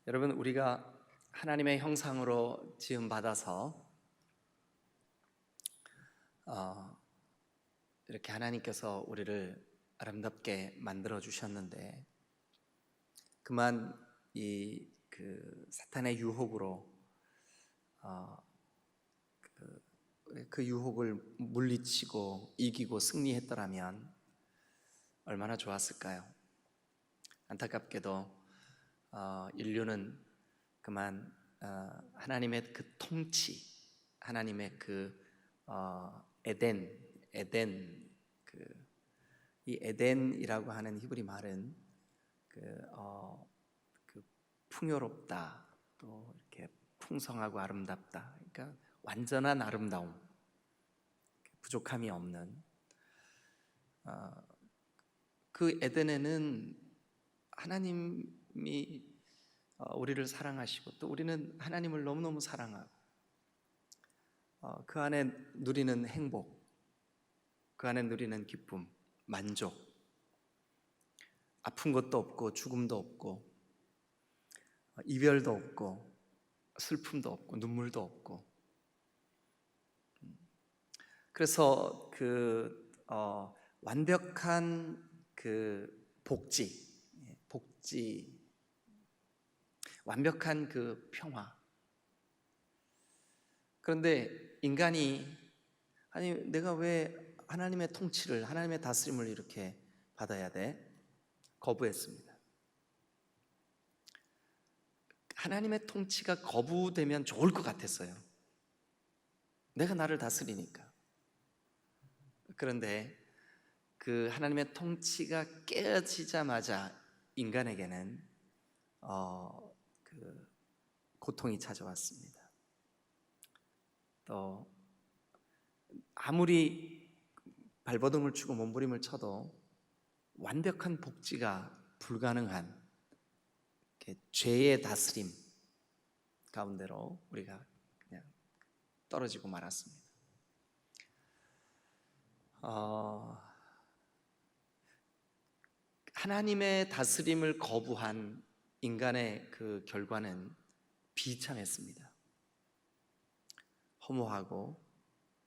여러분, 우리가 하나님의 형상으로 지음 받아서 이렇게 하나님께서 우리를 아름답게 만들어 주셨는데, 그만 사탄의 유혹으로 그 유혹을 물리치고 이기고 승리했더라면 얼마나 좋았을까요? 안타깝게도 인류는 그만 하나님의 그 통치, 하나님의 에덴, 이 에덴이라고 하는 히브리 말은 그 풍요롭다, 또 이렇게 풍성하고 아름답다. 그러니까 완전한 아름다움, 부족함이 없는 그 에덴에는 하나님이 우리를 사랑하시고, 또 우리는 하나님을 너무너무 사랑하고, 그 안에 누리는 행복, 그 안에 누리는 기쁨, 만족, 아픈 것도 없고 죽음도 없고 이별도 없고 슬픔도 없고 눈물도 없고. 그래서 완벽한 복지, 완벽한 평화. 그런데 인간이, 아니 내가 왜 하나님의 통치를, 하나님의 다스림을 이렇게 받아야 돼? 거부했습니다. 하나님의 통치가 거부되면 좋을 것 같았어요. 내가 나를 다스리니까. 그런데 그 하나님의 통치가 깨어지자마자 인간에게는 고통이 찾아왔습니다. 또 아무리 발버둥을 치고 몸부림을 쳐도 완벽한 복지가 불가능한 죄의 다스림 가운데로 우리가 그냥 떨어지고 말았습니다. 하나님의 다스림을 거부한 인간의 그 결과는 비참했습니다. 허무하고,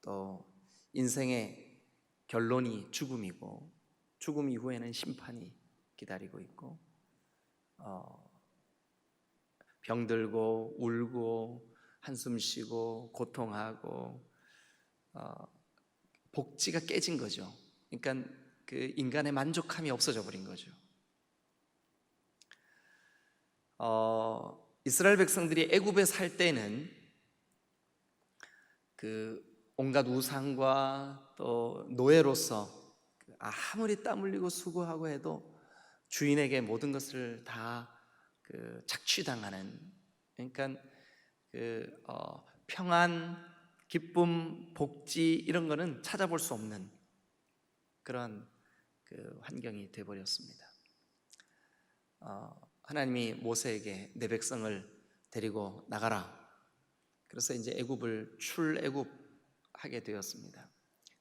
또 인생의 결론이 죽음이고, 죽음 이후에는 심판이 기다리고 있고, 병들고 울고 한숨 쉬고 고통하고, 복지가 깨진 거죠. 그러니까 그 인간의 만족함이 없어져 버린 거죠. 이스라엘 백성들이 애굽에 살 때는 온갖 우상과 또 노예로서 아무리 땀 흘리고 수고하고 해도 주인에게 모든 것을 다 착취당하는, 그러니까 평안, 기쁨, 복지 이런 거는 찾아볼 수 없는 그런 환경이 되어버렸습니다. 하나님이 모세에게 내 백성을 데리고 나가라. 그래서 이제 애굽을 출애굽하게 되었습니다.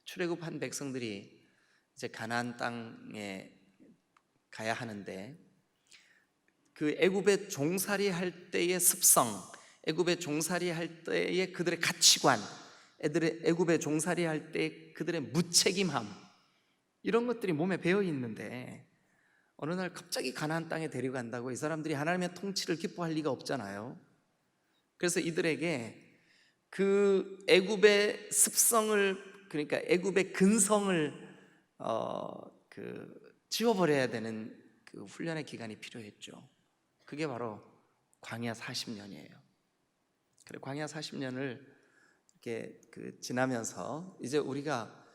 출애굽한 백성들이 이제 가나안 땅에 가야 하는데, 그 애굽에 종살이할 때의 습성, 애굽에 종살이할 때의 그들의 가치관, 애굽에 종살이할 때 그들의 무책임함, 이런 것들이 몸에 배어 있는데, 어느 날 갑자기 가나안 땅에 데려간다고 이 사람들이 하나님의 통치를 기뻐할 리가 없잖아요. 그래서 이들에게 그 애굽의 습성을, 그러니까 애굽의 근성을 지워버려야 되는 훈련의 기간이 필요했죠. 그게 바로 광야 40년이에요. 그래, 광야 40년을 이렇게 지나면서 이제 우리가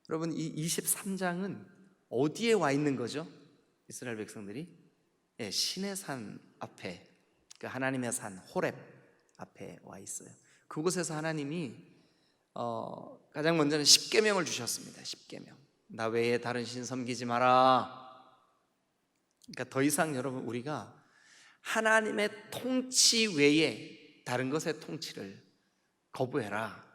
여러분, 이 23장은 어디에 와 있는 거죠? 이스라엘 백성들이 신의 산 앞에, 하나님의 산 호렙 앞에 와 있어요. 그곳에서 하나님이 가장 먼저는 십계명을 주셨습니다. 십계명. 나 외에 다른 신 섬기지 마라. 그러니까 더 이상 여러분, 우리가 하나님의 통치 외에 다른 것의 통치를 거부해라.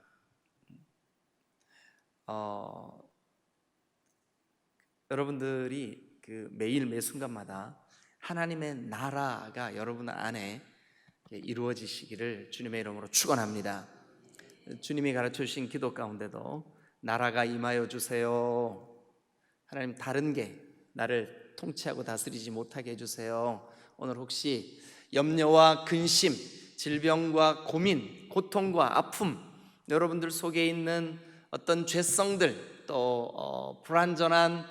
여러분들이 매일 매 순간마다 하나님의 나라가 여러분 안에 이루어지시기를 주님의 이름으로 축원합니다. 주님이 가르쳐 주신 기도 가운데도 나라가 임하여 주세요. 하나님, 다른 게 나를 통치하고 다스리지 못하게 해주세요. 오늘 혹시 염려와 근심, 질병과 고민, 고통과 아픔, 여러분들 속에 있는 어떤 죄성들, 또 불완전한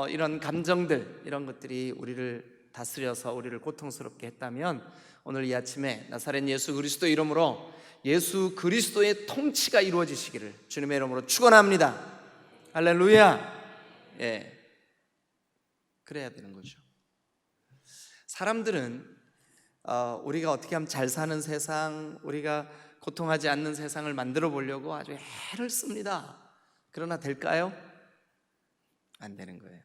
이런 감정들, 이런 것들이 우리를 다스려서 우리를 고통스럽게 했다면 오늘 이 아침에 나사렛 예수 그리스도 이름으로 예수 그리스도의 통치가 이루어지시기를 주님의 이름으로 축원합니다. 할렐루야. 예, 그래야 되는 거죠. 사람들은 우리가 어떻게 하면 잘 사는 세상, 우리가 고통하지 않는 세상을 만들어 보려고 아주 애를 씁니다. 그러나 될까요? 안 되는 거예요.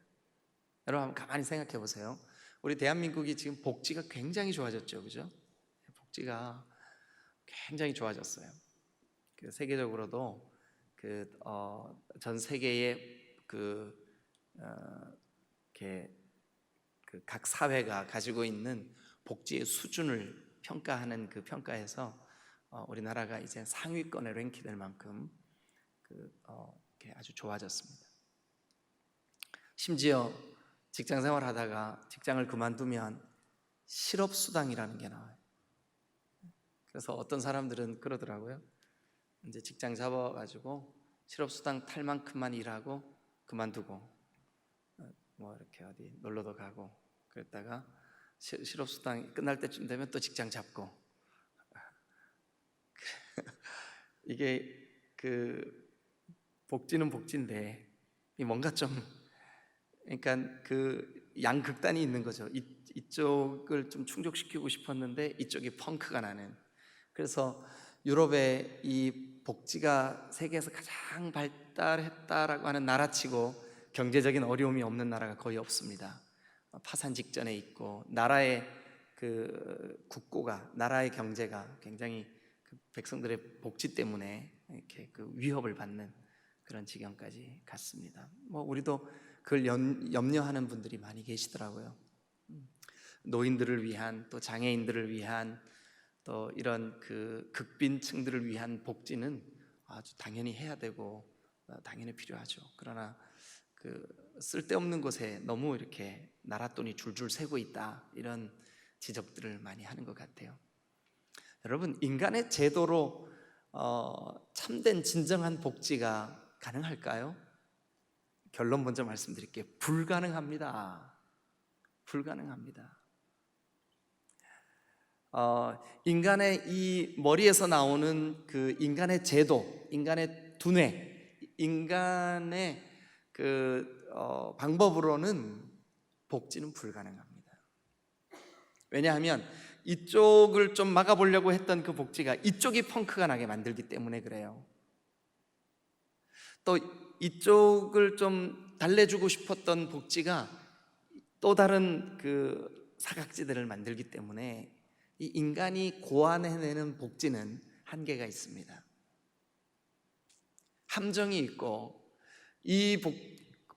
여러분 한번 가만히 생각해 보세요. 우리 대한민국이 지금 복지가 굉장히 좋아졌죠, 그죠? 복지가 굉장히 좋아졌어요. 세계적으로도 전 세계의 각 사회가 가지고 있는 복지의 수준을 평가하는 그 평가에서 우리나라가 이제 상위권에 랭크될 만큼 아주 좋아졌습니다. 심지어 직장 생활하다가 직장을 그만두면 실업수당이라는 게 나와요. 그래서 어떤 사람들은 그러더라고요. 이제 직장 잡아가지고 실업수당 탈 만큼만 일하고 그만두고 뭐 이렇게 어디 놀러도 가고 그랬다가 실업수당이 끝날 때쯤 되면 또 직장 잡고 이게 복지는 복지인데 뭔가 좀 그러니까 양극단이 있는 거죠. 이쪽을 좀 충족시키고 싶었는데 이쪽이 펑크가 나는. 그래서 유럽의 이 복지가 세계에서 가장 발달했다라고 하는 나라치고 경제적인 어려움이 없는 나라가 거의 없습니다. 파산 직전에 있고 나라의 국고가, 나라의 경제가 굉장히 백성들의 복지 때문에 이렇게 위협을 받는 그런 지경까지 갔습니다. 우리도 그걸 염려하는 분들이 많이 계시더라고요. 노인들을 위한, 또 장애인들을 위한, 또 이런 극빈층들을 위한 복지는 아주 당연히 해야 되고 당연히 필요하죠. 그러나 쓸데없는 곳에 너무 이렇게 나라 돈이 줄줄 새고 있다, 이런 지적들을 많이 하는 것 같아요. 여러분, 인간의 제도로 참된 진정한 복지가 가능할까요? 결론 먼저 말씀드릴게요. 불가능합니다. 불가능합니다. 인간의 이 머리에서 나오는 인간의 제도, 인간의 두뇌, 인간의 방법으로는 복지는 불가능합니다. 왜냐하면 이쪽을 좀 막아보려고 했던 그 복지가 이쪽이 펑크가 나게 만들기 때문에 그래요. 또 이쪽을 좀 달래주고 싶었던 복지가 또 다른 사각지대를 만들기 때문에 이 인간이 고안해내는 복지는 한계가 있습니다. 함정이 있고 이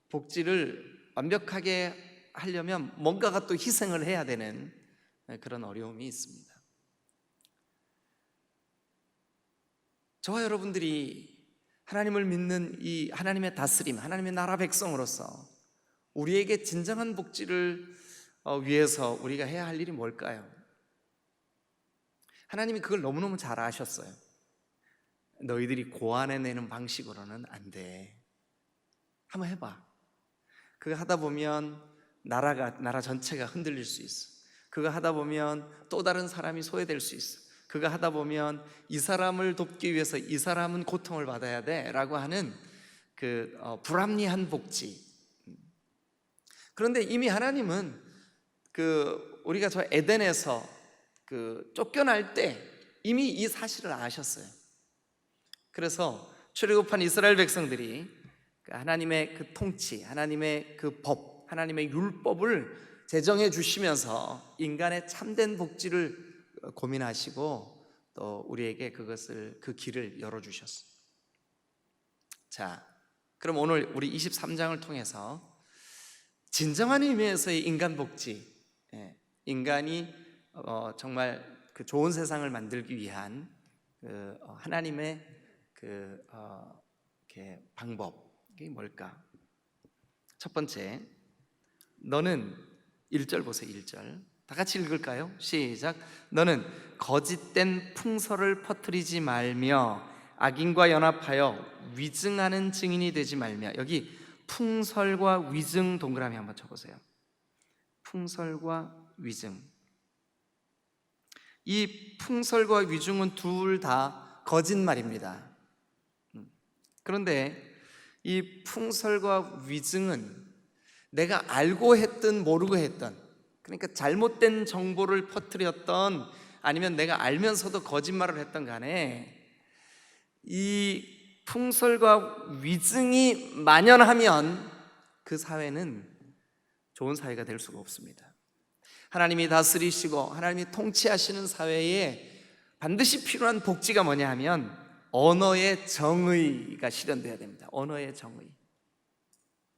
복지를 완벽하게 하려면 뭔가가 또 희생을 해야 되는 그런 어려움이 있습니다. 저와 여러분들이 하나님을 믿는 이 하나님의 다스림, 하나님의 나라 백성으로서 우리에게 진정한 복지를 위해서 우리가 해야 할 일이 뭘까요? 하나님이 그걸 너무너무 잘 아셨어요. 너희들이 고안해내는 방식으로는 안 돼. 한번 해봐. 그거 하다 보면 나라 전체가 흔들릴 수 있어. 그거 하다 보면 또 다른 사람이 소외될 수 있어. 그거 하다 보면 이 사람을 돕기 위해서 이 사람은 고통을 받아야 돼 라고 하는 불합리한 복지. 그런데 이미 하나님은 우리가 저 에덴에서 쫓겨날 때 이미 이 사실을 아셨어요. 그래서 출애굽한 이스라엘 백성들이 하나님의 통치, 하나님의 법, 하나님의 율법을 제정해 주시면서 인간의 참된 복지를 고민하시고 또 우리에게 그 길을 열어주셨어요. 자, 그럼 오늘 우리 23장을 통해서 진정한 의미에서의 인간 복지, 인간이 정말 그 좋은 세상을 만들기 위한 하나님의 이렇게 방법이 뭘까? 첫 번째, 너는 1절 보세요. 1절 다 같이 읽을까요? 시작. 너는 거짓된 풍설을 퍼뜨리지 말며 악인과 연합하여 위증하는 증인이 되지 말며. 여기 풍설과 위증 동그라미 한번 쳐보세요. 풍설과 위증. 이 풍설과 위증은 둘 다 거짓말입니다. 그런데 이 풍설과 위증은 내가 알고 했든 모르고 했든, 그러니까 잘못된 정보를 퍼뜨렸던 아니면 내가 알면서도 거짓말을 했던 간에 이 풍설과 위증이 만연하면 그 사회는 좋은 사회가 될 수가 없습니다. 하나님이 다스리시고 하나님이 통치하시는 사회에 반드시 필요한 복지가 뭐냐 하면 언어의 정의가 실현돼야 됩니다. 언어의 정의.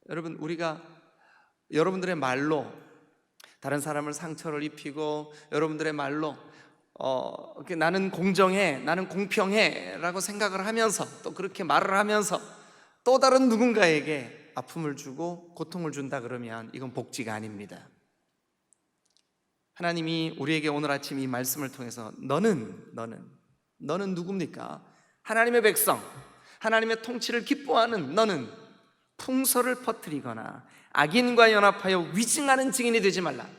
여러분, 우리가 여러분들의 말로 다른 사람을 상처를 입히고 여러분들의 말로 나는 공정해, 나는 공평해 라고 생각을 하면서 또 그렇게 말을 하면서 또 다른 누군가에게 아픔을 주고 고통을 준다 그러면 이건 복지가 아닙니다. 하나님이 우리에게 오늘 아침 이 말씀을 통해서 너는 누굽니까? 하나님의 백성, 하나님의 통치를 기뻐하는 너는 풍설을 퍼뜨리거나 악인과 연합하여 위증하는 증인이 되지 말라.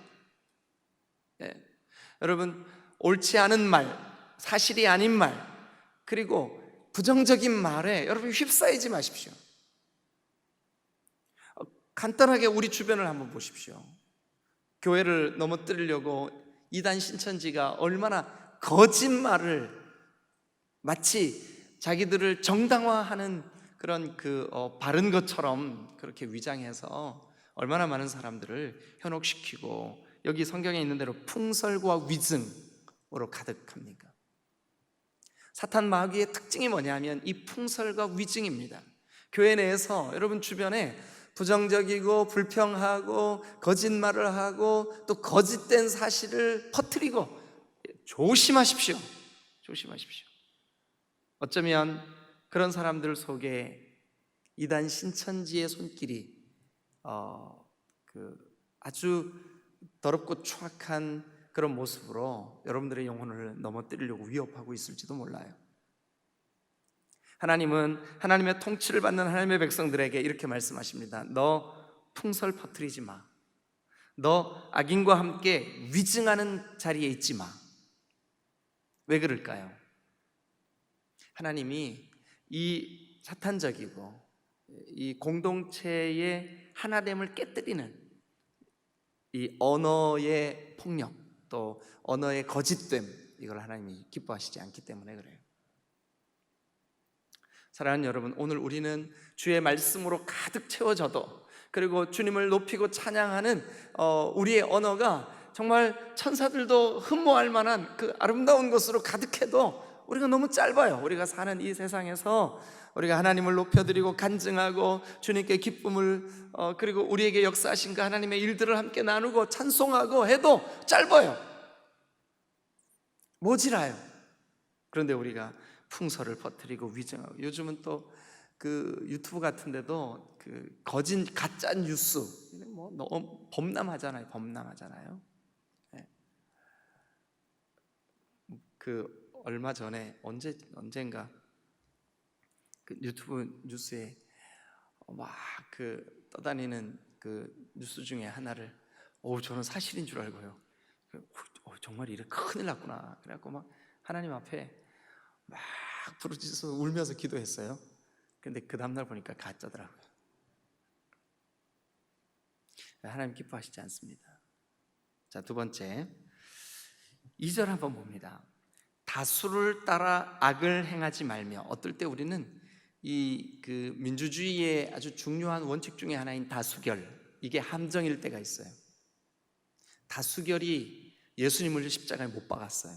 여러분, 옳지 않은 말, 사실이 아닌 말, 그리고 부정적인 말에 여러분 휩싸이지 마십시오. 간단하게 우리 주변을 한번 보십시오. 교회를 넘어뜨리려고 이단 신천지가 얼마나 거짓말을 마치 자기들을 정당화하는 그런 바른 것처럼 그렇게 위장해서 얼마나 많은 사람들을 현혹시키고, 여기 성경에 있는 대로 풍설과 위증으로 가득합니까? 사탄 마귀의 특징이 뭐냐면 이 풍설과 위증입니다. 교회 내에서 여러분 주변에 부정적이고 불평하고 거짓말을 하고 또 거짓된 사실을 퍼뜨리고, 조심하십시오. 조심하십시오. 어쩌면 그런 사람들 속에 이단 신천지의 손길이 아주 더럽고 추악한 그런 모습으로 여러분들의 영혼을 넘어뜨리려고 위협하고 있을지도 몰라요. 하나님은 하나님의 통치를 받는 하나님의 백성들에게 이렇게 말씀하십니다. 너 풍설 퍼뜨리지 마. 너 악인과 함께 위증하는 자리에 있지 마. 왜 그럴까요? 하나님이 이 사탄적이고 이 공동체의 하나됨을 깨뜨리는 이 언어의 폭력, 또 언어의 거짓됨, 이걸 하나님이 기뻐하시지 않기 때문에 그래요. 사랑하는 여러분, 오늘 우리는 주의 말씀으로 가득 채워져도, 그리고 주님을 높이고 찬양하는 우리의 언어가 정말 천사들도 흠모할 만한 그 아름다운 것으로 가득해도 우리가 너무 짧아요. 우리가 사는 이 세상에서 우리가 하나님을 높여드리고 간증하고 주님께 기쁨을 그리고 우리에게 역사하신 그 하나님의 일들을 함께 나누고 찬송하고 해도 짧아요. 모질아요. 그런데 우리가 풍설을 퍼뜨리고 위증하고, 요즘은 또 그 유튜브 같은 데도 그 거짓 가짜 뉴스 뭐 너무 범람하잖아요. 네. 그 얼마 전에 언젠가 그 유튜브 뉴스에 막 그 떠다니는 그 뉴스 중에 하나를 저는 사실인 줄 알고요. 정말 이래 큰일 났구나. 그래갖고 막 하나님 앞에 막 부르짖어서 울면서 기도했어요. 근데 그 다음날 보니까 가짜더라고요. 하나님 기뻐하시지 않습니다. 자, 두 번째 2절 한번 봅니다. 다수를 따라 악을 행하지 말며. 어떨 때 우리는 그 민주주의의 아주 중요한 원칙 중에 하나인 다수결, 이게 함정일 때가 있어요. 다수결이 예수님을 십자가에 못 박았어요.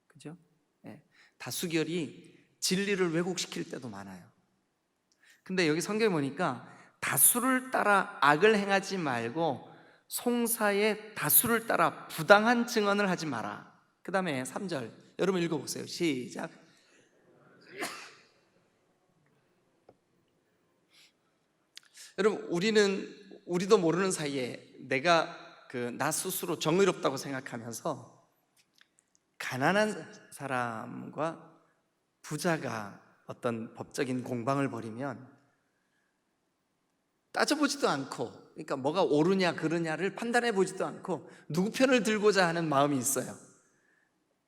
그죠? 네. 다수결이 진리를 왜곡시킬 때도 많아요. 근데 여기 성경에 보니까 다수를 따라 악을 행하지 말고 송사의 다수를 따라 부당한 증언을 하지 마라. 그 다음에 3절 여러분 읽어보세요. 시작. 여러분 우리도 모르는 사이에 내가 나 스스로 정의롭다고 생각하면서 가난한 사람과 부자가 어떤 법적인 공방을 벌이면 따져보지도 않고, 그러니까 뭐가 옳으냐 그르냐를 판단해 보지도 않고 누구 편을 들고자 하는 마음이 있어요.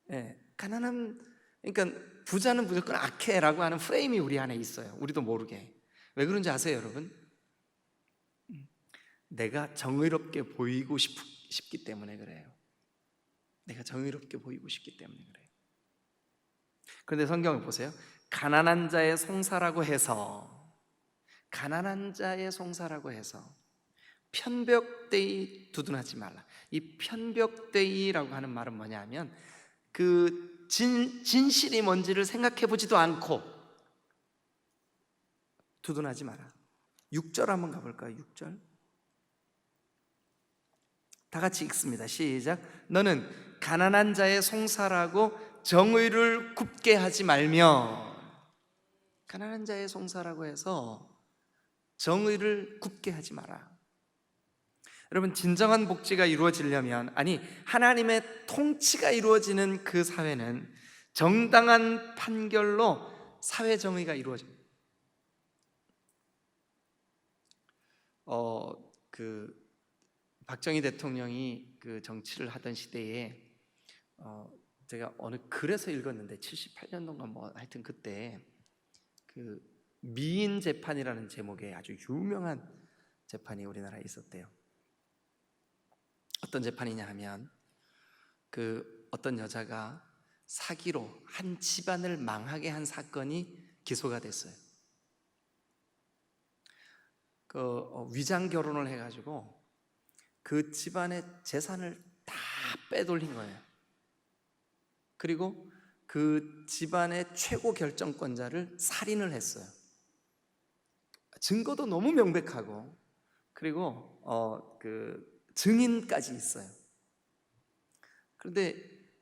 그러니까 부자는 무조건 악해라고 하는 프레임이 우리 안에 있어요. 우리도 모르게. 왜 그런지 아세요, 여러분? 내가 정의롭게 보이고 싶기 때문에 그래요. 내가 정의롭게 보이고 싶기 때문에 그래요. 그런데 성경을 보세요. 가난한 자의 송사라고 해서 편벽되이 두둔하지 말라. 이 편벽되이라고 하는 말은 뭐냐면 그 진실이 뭔지를 생각해 보지도 않고 두둔하지 마라. 6절 한번 가볼까요? 6절 다 같이 읽습니다. 시작. 너는 가난한 자의 송사라고 정의를 굽게 하지 말며. 가난한 자의 송사라고 해서 정의를 굽게 하지 마라. 여러분, 진정한 복지가 이루어지려면, 아니 하나님의 통치가 이루어지는 그 사회는 정당한 판결로 사회 정의가 이루어집니다. 박정희 대통령이 그 정치를 하던 시대에 제가 어느 글에서 읽었는데 78년도인가 뭐 하여튼 그때 그 미인 재판이라는 제목의 아주 유명한 재판이 우리나라에 있었대요. 어떤 재판이냐 하면 그 어떤 여자가 사기로 한 집안을 망하게 한 사건이 기소가 됐어요. 위장 결혼을 해가지고 그 집안의 재산을 다 빼돌린 거예요. 그리고 그 집안의 최고 결정권자를 살인을 했어요. 증거도 너무 명백하고, 그리고 그 증인까지 있어요. 그런데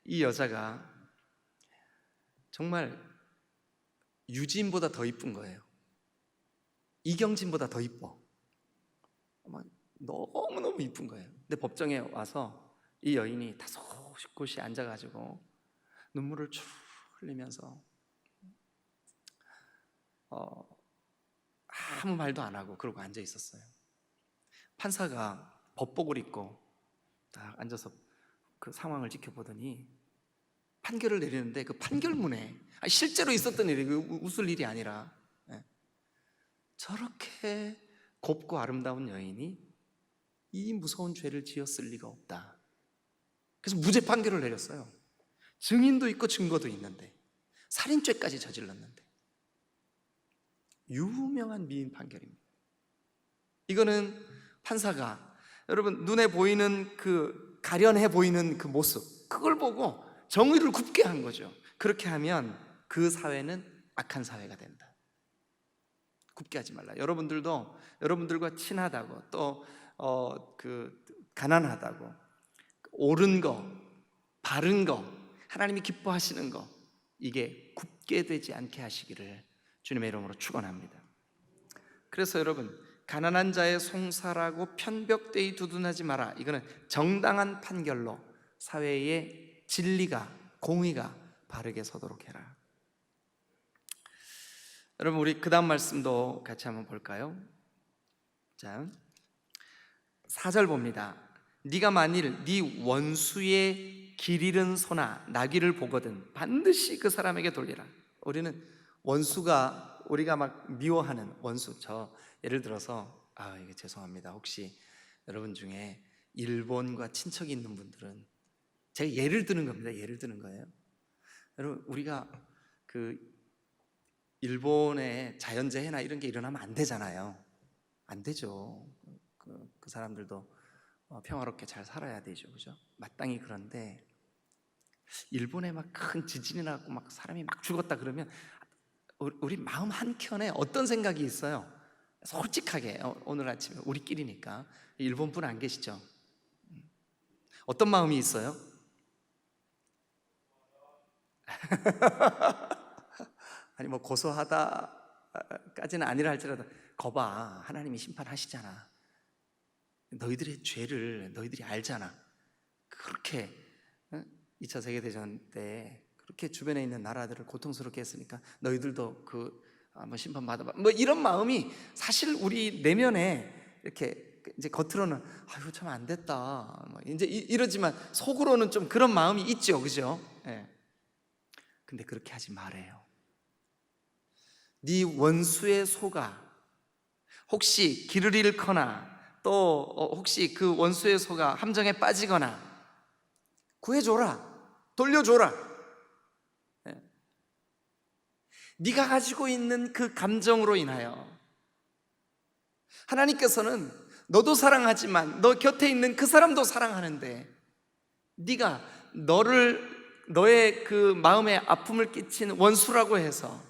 이 여자가 정말 유진보다 더 이쁜 거예요. 이경진보다 더 이뻐. 너무너무 이쁜 거예요. 근데 법정에 와서 이 여인이 다소곳이 앉아가지고 눈물을 쭉 흘리면서 아무 말도 안 하고 그러고 앉아 있었어요. 판사가 법복을 입고 딱 앉아서 그 상황을 지켜보더니 판결을 내리는데 그 판결문에 실제로 있었던 일이 웃을 일이 아니라 저렇게 곱고 아름다운 여인이 이 무서운 죄를 지었을 리가 없다. 그래서 무죄 판결을 내렸어요. 증인도 있고 증거도 있는데, 살인죄까지 저질렀는데. 유명한 미인 판결입니다. 이거는 판사가 여러분 눈에 보이는 그 가련해 보이는 그 모습, 그걸 보고 정의를 굽게 한 거죠. 그렇게 하면 그 사회는 악한 사회가 된다. 굽게 하지 말라. 여러분들도 여러분들과 친하다고 또 가난하다고 옳은 거, 바른 거, 하나님이 기뻐하시는 거, 이게 굽게 되지 않게 하시기를 주님의 이름으로 축원합니다. 그래서 여러분, 가난한 자의 송사라고 편벽되이 두둔하지 마라. 이거는 정당한 판결로 사회의 진리가, 공의가 바르게 서도록 해라. 여러분, 우리 그 다음 말씀도 같이 한번 볼까요? 자, 4절 봅니다. 네가 만일 네 원수의 길 잃은 소나 나귀를 보거든 반드시 그 사람에게 돌리라. 우리는 원수가, 우리가 막 미워하는 원수, 예를 들어서 이게 죄송합니다. 혹시 여러분 중에 일본과 친척이 있는 분들은, 제가 예를 드는 겁니다. 예를 드는 거예요. 여러분, 우리가 일본의 자연재해나 이런 게 일어나면 안 되잖아요. 안 되죠. 그 사람들도 평화롭게 잘 살아야 되죠, 그죠? 마땅히. 그런데 일본에 막 큰 지진이 나고 막 사람이 막 죽었다 그러면 우리 마음 한켠에 어떤 생각이 있어요? 솔직하게 오늘 아침에 우리끼리니까, 일본분 안 계시죠? 어떤 마음이 있어요? 아니 뭐 고소하다까지는 아니라 할지라도 거봐, 하나님이 심판하시잖아. 너희들의 죄를 너희들이 알잖아. 그렇게 2차 세계대전 때 그렇게 주변에 있는 나라들을 고통스럽게 했으니까 너희들도 한번 심판 받아봐. 뭐 이런 마음이 사실 우리 내면에 이렇게 이제 겉으로는 아유 참 안 됐다 뭐 이제 이러지만 속으로는 좀 그런 마음이 있죠, 그죠? 예. 근데 그렇게 하지 말아요. 네 원수의 소가 혹시 길을 잃거나 또 혹시 그 원수의 소가 함정에 빠지거나 구해줘라, 돌려줘라. 예. 네가 가지고 있는 그 감정으로 인하여 하나님께서는 너도 사랑하지만 너 곁에 있는 그 사람도 사랑하는데 네가 너의 그 마음에 아픔을 끼친 원수라고 해서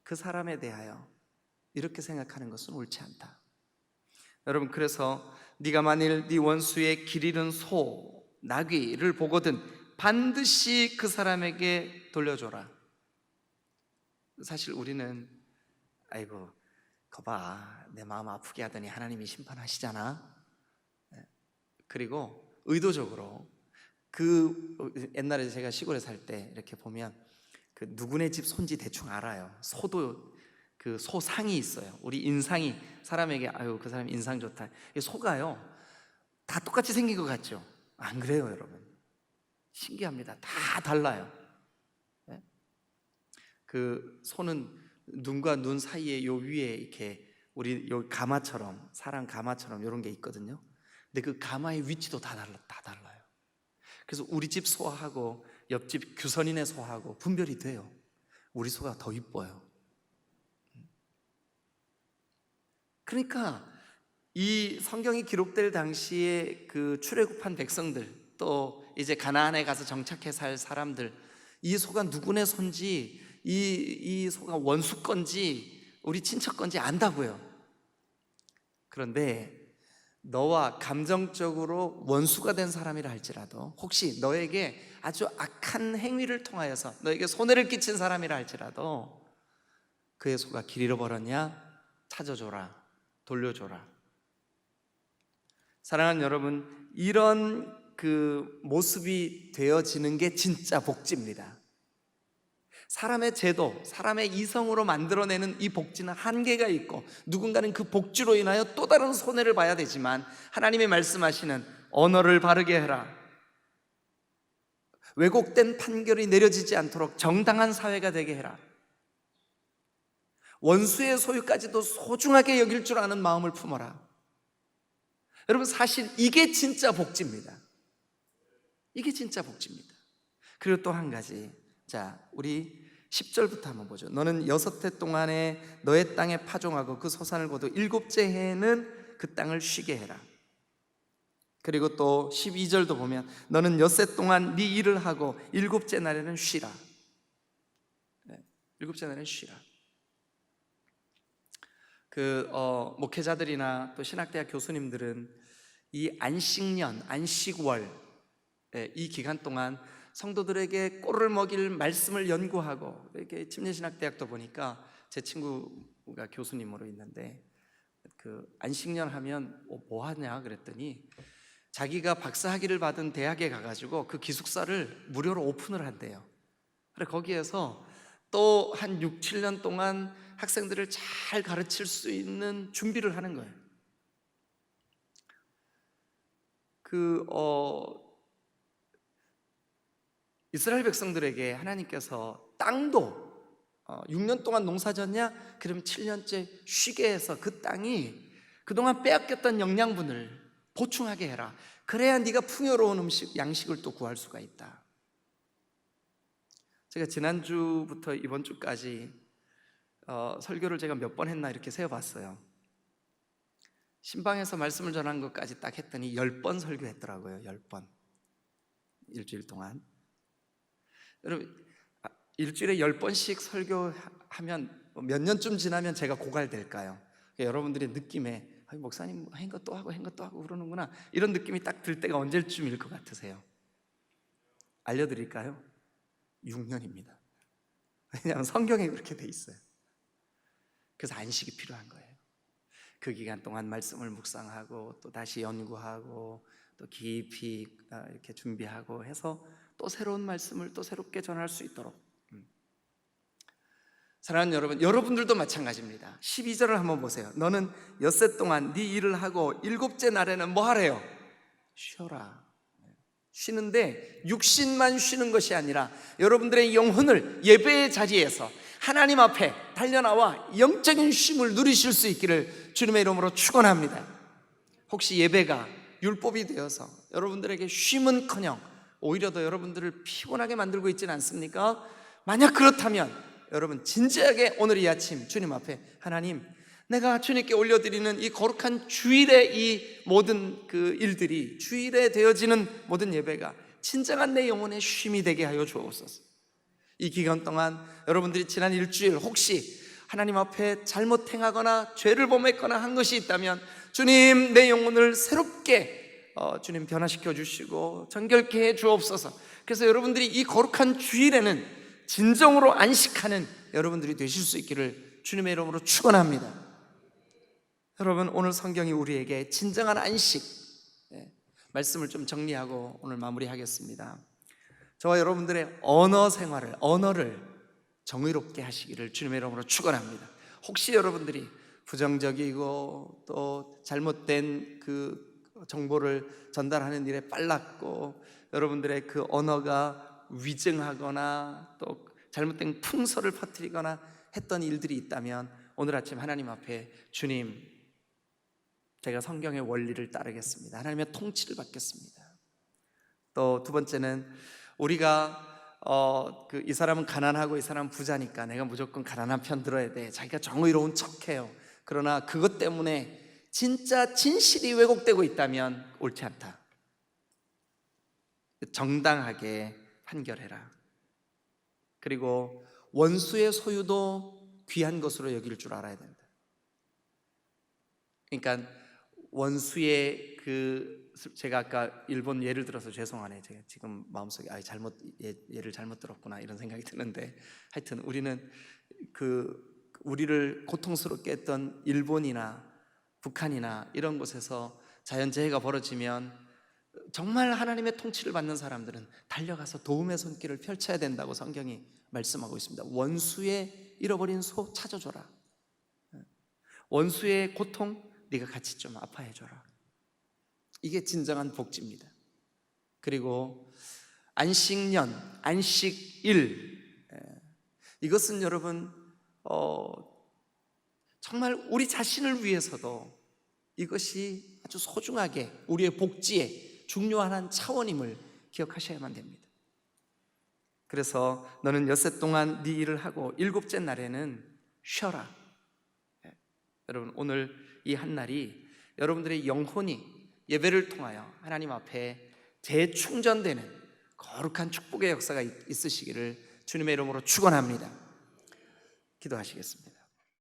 그 사람에 대하여 이렇게 생각하는 것은 옳지 않다. 여러분, 그래서 네가 만일 네 원수의 길 잃은 소, 나귀를 보거든 반드시 그 사람에게 돌려줘라. 사실 우리는 아이고 거봐, 내 마음 아프게 하더니 하나님이 심판하시잖아. 그리고 의도적으로 옛날에 제가 시골에 살 때 이렇게 보면 그 누구네 집 손지 대충 알아요. 소도 그 소상이 있어요. 우리 인상이 사람에게 아유 그 사람 인상 좋다. 이 소가요 다 똑같이 생긴 것 같죠? 안 그래요, 여러분? 신기합니다. 다 달라요. 네? 그 소는 눈과 눈 사이에 요 위에 이렇게 우리 요 가마처럼 사람 가마처럼 이런 게 있거든요. 근데 그 가마의 위치도 다 달라요. 그래서 우리 집 소하고 옆집 규선인의 소하고 분별이 돼요. 우리 소가 더 이뻐요. 그러니까 이 성경이 기록될 당시에 그 출애굽한 백성들 또 이제 가나안에 가서 정착해 살 사람들 이 소가 누구네 손지 이 소가 원수 건지 우리 친척 건지 안다고요. 그런데 너와 감정적으로 원수가 된 사람이라 할지라도 혹시 너에게 아주 악한 행위를 통하여서 너에게 손해를 끼친 사람이라 할지라도 그의 소가 길 잃어버렸냐? 찾아줘라, 돌려줘라. 사랑하는 여러분, 이런 그 모습이 되어지는 게 진짜 복지입니다. 사람의 제도, 사람의 이성으로 만들어내는 이 복지는 한계가 있고 누군가는 그 복지로 인하여 또 다른 손해를 봐야 되지만 하나님이 말씀하시는 언어를 바르게 해라, 왜곡된 판결이 내려지지 않도록 정당한 사회가 되게 해라, 원수의 소유까지도 소중하게 여길 줄 아는 마음을 품어라. 여러분, 사실 이게 진짜 복지입니다. 이게 진짜 복지입니다. 그리고 또 한 가지, 자 우리 10절부터 한번 보죠. 너는 6해 동안에 너의 땅에 파종하고 그 소산을 거두 7째 해에는 그 땅을 쉬게 해라. 그리고 또 12절도 보면 너는 6해 동안 네 일을 하고 7째 날에는 쉬라. 7째 날에는 쉬라. 목회자들이나 또 신학대학 교수님들은 이 안식년, 안식월 이 기간 동안 성도들에게 꼴을 먹일 말씀을 연구하고 이렇게 침례신학대학도 보니까 제 친구가 교수님으로 있는데 그 안식년 하면 뭐 하냐 그랬더니 자기가 박사학위를 받은 대학에 가가지고 그 기숙사를 무료로 오픈을 한대요. 그래 거기에서 또 한 6, 7년 동안 학생들을 잘 가르칠 수 있는 준비를 하는 거예요. 이스라엘 백성들에게 하나님께서 땅도 6년 동안 농사 졌냐? 그럼 7년째 쉬게 해서 그 땅이 그동안 빼앗겼던 영양분을 보충하게 해라. 그래야 네가 풍요로운 음식, 양식을 또 구할 수가 있다. 제가 지난주부터 이번 주까지 설교를 제가 몇 번 했나 이렇게 세어봤어요. 신방에서 말씀을 전한 것까지 딱 했더니 10번 설교했더라고요. 10번 일주일 동안. 여러분 일주일에 10번씩 설교하면 몇 년쯤 지나면 제가 고갈될까요? 여러분들의 느낌에 목사님 한 것도 하고 한 것도 하고 그러는구나, 이런 느낌이 딱 들 때가 언제쯤일 것 같으세요? 알려드릴까요? 6년입니다. 왜냐하면 성경에 그렇게 돼 있어요. 그래서 안식이 필요한 거예요. 그 기간 동안 말씀을 묵상하고 또 다시 연구하고 또 깊이 이렇게 준비하고 해서 또 새로운 말씀을 또 새롭게 전할 수 있도록. 사랑하는 여러분, 여러분들도 마찬가지입니다. 12절을 한번 보세요. 너는 엿새 동안 네 일을 하고 일곱째 날에는 뭐 하래요? 쉬어라. 쉬는데 육신만 쉬는 것이 아니라 여러분들의 영혼을 예배의 자리에서 하나님 앞에 달려나와 영적인 쉼을 누리실 수 있기를 주님의 이름으로 축원합니다. 혹시 예배가 율법이 되어서 여러분들에게 쉼은커녕 오히려 더 여러분들을 피곤하게 만들고 있지는 않습니까? 만약 그렇다면 여러분 진지하게 오늘 이 아침 주님 앞에, 하나님, 내가 주님께 올려드리는 이 거룩한 주일의 이 모든 그 일들이, 주일에 되어지는 모든 예배가 진정한 내 영혼의 쉼이 되게 하여 주옵소서. 이 기간 동안 여러분들이 지난 일주일 혹시 하나님 앞에 잘못 행하거나 죄를 범했거나 한 것이 있다면 주님, 내 영혼을 새롭게 주님 변화시켜 주시고 정결케 해 주옵소서. 그래서 여러분들이 이 거룩한 주일에는 진정으로 안식하는 여러분들이 되실 수 있기를 주님의 이름으로 축원합니다. 여러분, 오늘 성경이 우리에게 진정한 안식, 말씀을 좀 정리하고 오늘 마무리하겠습니다. 저와 여러분들의 언어 생활을, 언어를 정의롭게 하시기를 주님의 이름으로 축원합니다. 혹시 여러분들이 부정적이고 또 잘못된 그 정보를 전달하는 일에 빨랐고 여러분들의 그 언어가 위증하거나 또 잘못된 풍설을 퍼뜨리거나 했던 일들이 있다면 오늘 아침 하나님 앞에, 주님, 제가 성경의 원리를 따르겠습니다. 하나님의 통치를 받겠습니다. 또 두 번째는 우리가 이 사람은 가난하고 이 사람은 부자니까 내가 무조건 가난한 편 들어야 돼. 자기가 정의로운 척해요. 그러나 그것 때문에 진짜 진실이 왜곡되고 있다면 옳지 않다. 정당하게 판결해라. 그리고 원수의 소유도 귀한 것으로 여길 줄 알아야 된다. 그러니까 원수의 제가 아까 일본 예를 들어서 죄송하네. 제가 지금 마음속에 예를 잘못 들었구나 이런 생각이 드는데, 하여튼 우리는 우리를 고통스럽게 했던 일본이나 북한이나 이런 곳에서 자연재해가 벌어지면 정말 하나님의 통치를 받는 사람들은 달려가서 도움의 손길을 펼쳐야 된다고 성경이 말씀하고 있습니다. 원수의 잃어버린 소 찾아줘라. 원수의 고통 네가 같이 좀 아파해줘라. 이게 진정한 복지입니다. 그리고 안식년, 안식일, 이것은 여러분 정말 우리 자신을 위해서도 이것이 아주 소중하게 우리의 복지에 중요한 한 차원임을 기억하셔야만 됩니다. 그래서 너는 엿새 동안 네 일을 하고 일곱째 날에는 쉬어라. 여러분, 오늘 이 한 날이 여러분들의 영혼이 예배를 통하여 하나님 앞에 재충전되는 거룩한 축복의 역사가 있으시기를 주님의 이름으로 축원합니다. 기도하시겠습니다.